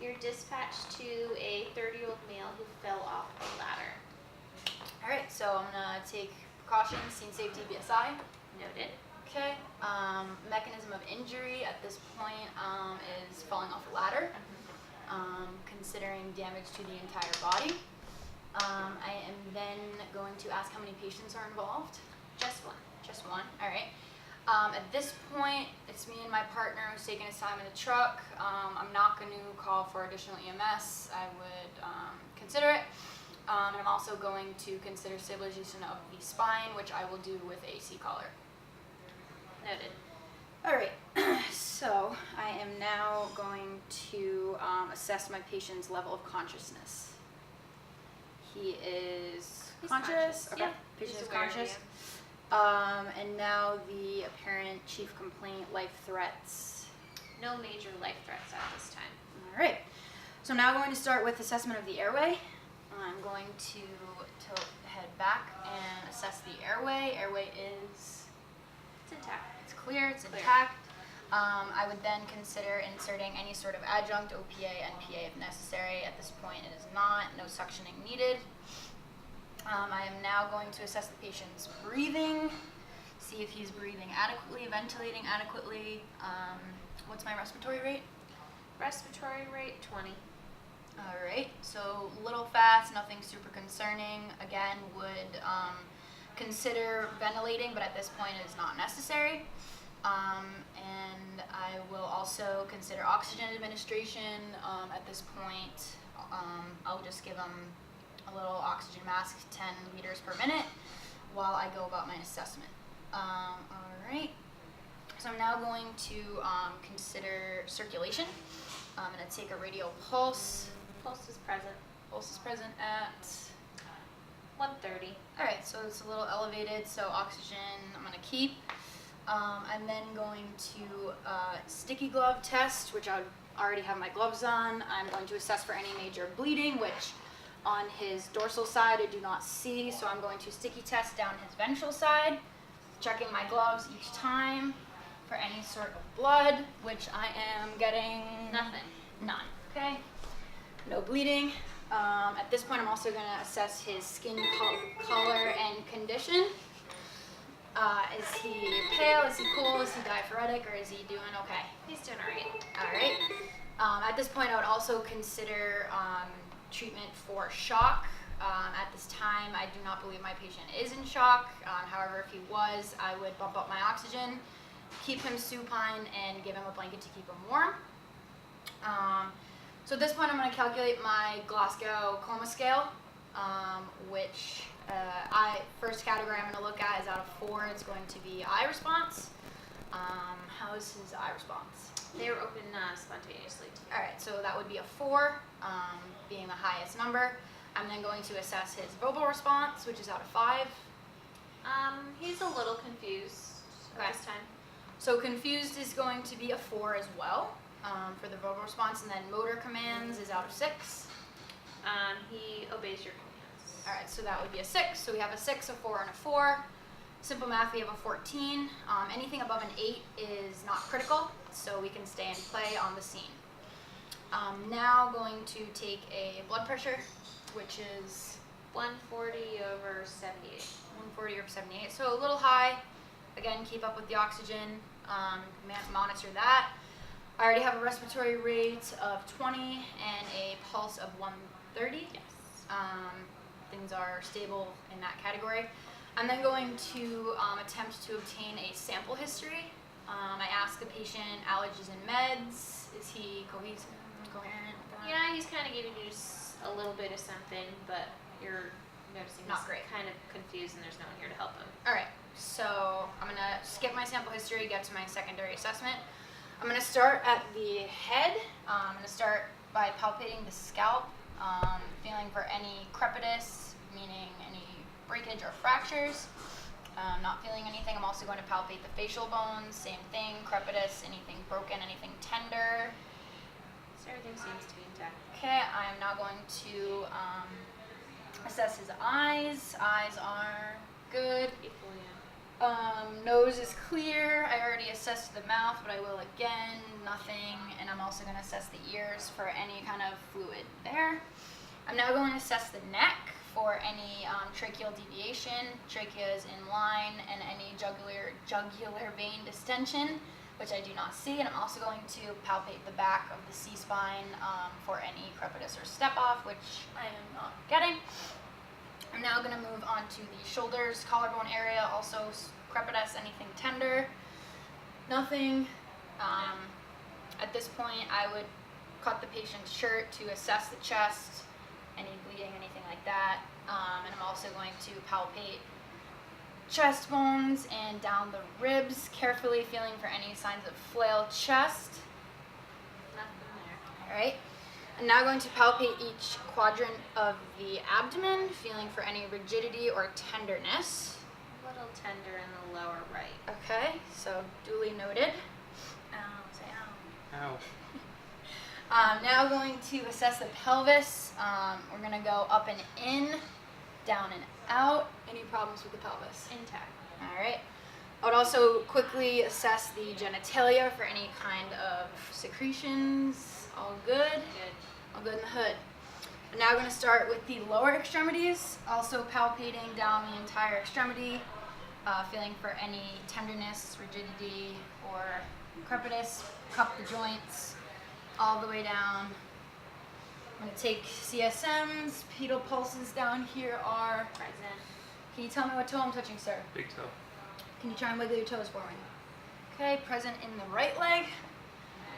You're dispatched to a 30-year-old male who fell off a ladder. All right, so I'm gonna take precautions, scene safety, BSI. Noted. Okay. Mechanism of injury at this point is falling off a ladder. Considering damage to the entire body. I am then going to ask how many patients are involved. Just one. Just one. All right. At this point, it's me and my partner who's taking his time in the truck. I'm not going to call for additional EMS. I would consider it. And I'm also going to consider stabilization of the spine, which I will do with a C-collar. Noted. All right. So I am now going to assess my patient's level of consciousness. He's conscious. Okay. Yeah. Patient He's is aware of conscious. you. And now the apparent chief complaint, life threats. No major life threats at this time. All right. So now I'm going to start with assessment of the airway. I'm going to tilt the head back and assess the airway. Airway is It's intact. it's clear, it's Clear. intact. I would then consider inserting any sort of adjunct, OPA, NPA if necessary. At this point it is not, no suctioning needed. I am now going to assess the patient's breathing, see if he's breathing adequately, ventilating adequately. What's my respiratory rate? Respiratory rate 20. All right, so little fast, nothing super concerning. Again, would consider ventilating, but at this point it is not necessary. And I will also consider oxygen administration. At this point, I'll just give him a little oxygen mask, 10 liters per minute, while I go about my assessment. All right, so I'm now going to consider circulation. I'm going to take a radial pulse. Pulse is present. Pulse is present at 130. all right, so it's a little elevated, so oxygen I'm going to keep. I'm then going to sticky glove test, which I already have my gloves on. I'm going to assess for any major bleeding, which on his dorsal side I do not see, so I'm going to sticky test down his ventral side, checking my gloves each time for any sort of blood, which I am getting Nothing. none. Okay, no bleeding. At this point, I'm also going to assess his skin color and condition. Is he pale? Is he cool? Is he diaphoretic? Or is he doing okay? He's doing all right. All right. At this point, I would also consider treatment for shock. At this time, I do not believe my patient is in shock. However, if he was, I would bump up my oxygen, keep him supine, and give him a blanket to keep him warm. So at this point, I'm going to calculate my Glasgow Coma Scale, which first category I'm going to look at is out of 4. It's going to be eye response. How is his eye response? They were open spontaneously. All right, so that would be a 4, being the highest number. I'm then going to assess his verbal response, which is out of 5. He's a little confused at this time. So confused is going to be a 4 as well. For the verbal response, and then motor commands is out of 6. He obeys your commands. All right, so that would be a 6. So we have a 6, a 4, and a 4. Simple math, we have a 14. Anything above an 8 is not critical, so we can stay and play on the scene. Now going to take a blood pressure, which is 140 over 78. 140 over 78, so a little high. Again, keep up with the oxygen, monitor that. I already have a respiratory rate of 20 and a pulse of 130. Yes. Things are stable in that category. I'm then going to attempt to obtain a sample history. I ask the patient allergies and meds. Is he coherent? Yeah, he's kind of giving you a little bit of something, but you're noticing Not he's great. kind of confused and there's no one here to help him. All right, so I'm going to skip my sample history, get to my secondary assessment. I'm going to start at the head. I'm going to start by palpating the scalp, feeling for any crepitus, meaning any breakage or fractures. Not feeling anything. I'm also going to palpate the facial bones, same thing, crepitus, anything broken, anything tender. So everything seems to be intact. Okay, I am now going to assess his eyes. Eyes are good. Equally, Nose is clear. I already assessed the mouth, but I will again. Nothing. And I'm also going to assess the ears for any kind of fluid there. I'm now going to assess the neck for any tracheal deviation. Trachea is in line, and any jugular vein distension, which I do not see. And I'm also going to palpate the back of the C-spine for any crepitus or step-off, which I am not getting. I'm now going to move on to the shoulders, collarbone area, also crepitus, anything tender. Nothing. At this point, I would cut the patient's shirt to assess the chest, any bleeding, anything like that. And I'm also going to palpate chest bones and down the ribs, carefully feeling for any signs of flail chest. Nothing there. All right. I'm now going to palpate each quadrant of the abdomen, feeling for any rigidity or tenderness. A little tender in the lower right. Okay, so duly noted. Ow, say ow. Ow. Now going to assess the pelvis. We're going to go up and in, down and out. Any problems with the pelvis? Intact. All right. I would also quickly assess the genitalia for any kind of secretions. All good. Good. All good in the hood. I'm now going to start with the lower extremities, also palpating down the entire extremity, feeling for any tenderness, rigidity, or crepitus. Cup the joints all the way down. I'm going to take CSMs. Pedal pulses down here are. Present. Can you tell me what toe I'm touching, sir? Big toe. Can you try and wiggle your toes for me? Okay, present in the right leg.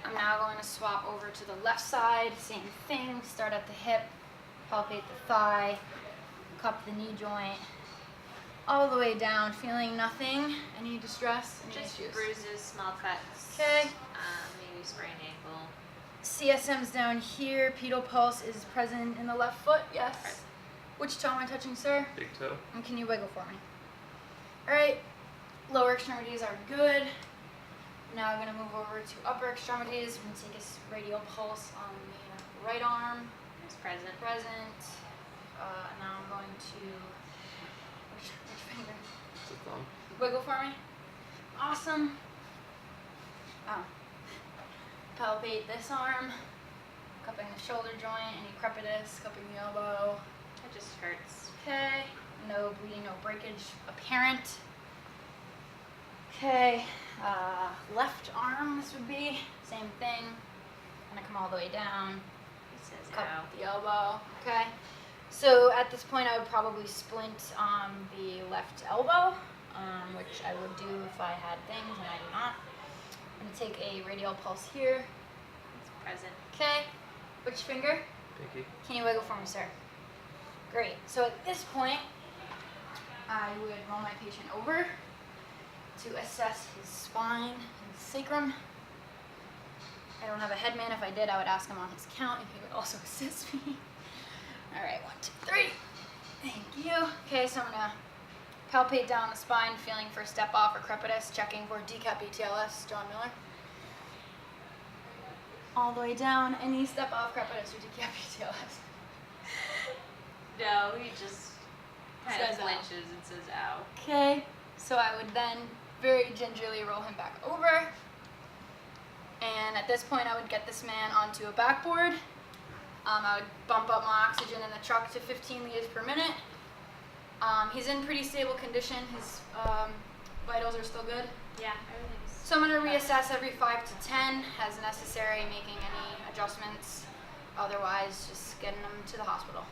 I'm now going to swap over to the left side. Same thing. Start at the hip, palpate the thigh, cup the knee joint, all the way down. Feeling nothing. Any distress? Any Just issues? bruises, small cuts. Okay. Maybe sprained ankle. CSM's down here. Pedal pulse is present in the left foot. Yes. Present. Which toe am I touching, sir? Big toe. And can you wiggle for me? All right. Lower extremities are good. Now I'm going to move over to upper extremities. I'm going to take a radial pulse on the right arm. It's present. Present. Now I'm going to which finger? It's a thumb. Wiggle for me. Awesome. Oh. Palpate this arm. Cupping the shoulder joint. Any crepitus. Cupping the elbow. It just hurts. Okay. No bleeding, no breakage apparent. Okay. Left arm, this would be. Same thing. Gonna come all the way down. He says Cup ow. the elbow. Okay. So at this point, I would probably splint the left elbow, which I would do if I had things, and I do not. I'm gonna take a radial pulse here. It's present. Okay. Which finger? Pinky. Can you wiggle for me, sir? Great. So at this point, I would roll my patient over to assess his spine and sacrum. I don't have a headman. If I did, I would ask him on his count if he would also assist me. All right, 1, 2, 3. Thank you. Okay, so I'm gonna palpate down the spine, feeling for step off or crepitus, checking for decap BTLS, John Miller. All the way down, any step off crepitus or decap BTLS. No, he just kind of Says ow. flinches and says ow. Okay, so I would then very gingerly roll him back over. And at this point, I would get this man onto a backboard. I would bump up my oxygen in the truck to 15 liters per minute. He's in pretty stable condition. His vitals are still good. Yeah, everything's. So I'm going to reassess every 5 to 10 as necessary, making any adjustments. Otherwise, just getting him to the hospital.